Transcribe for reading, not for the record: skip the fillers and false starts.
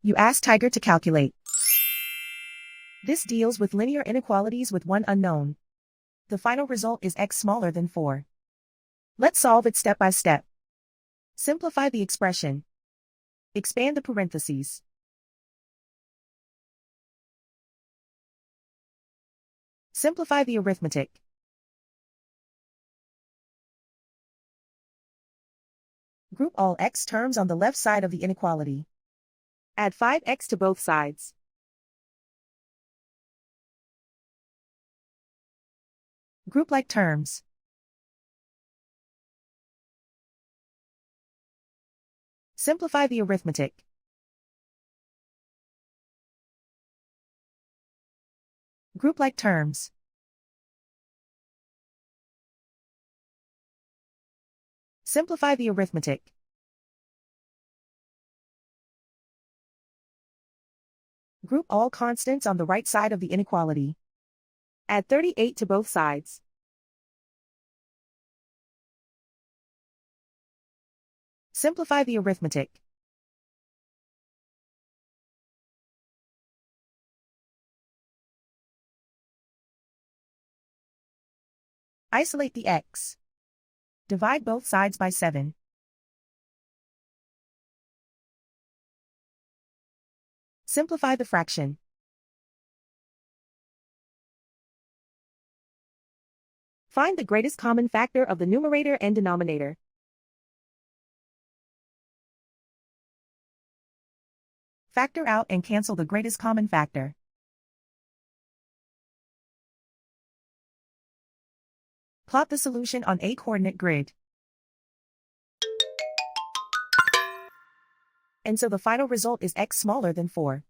You ask Tiger to calculate. This deals with linear inequalities with one unknown. The final result is x smaller than 4. Let's solve it step by step. Simplify the expression. Expand the parentheses. Simplify the arithmetic. Group all x terms on the left side of the inequality. Add 5x to both sides. Group like terms. Simplify the arithmetic. Group like terms. Simplify the arithmetic. Group all constants on the right side of the inequality. Add 38 to both sides. Simplify the arithmetic. Isolate the x. Divide both sides by 7. Simplify the fraction. Find the greatest common factor of the numerator and denominator. Factor out and cancel the greatest common factor. Plot the solution on a coordinate grid. And so the final result is x smaller than 4.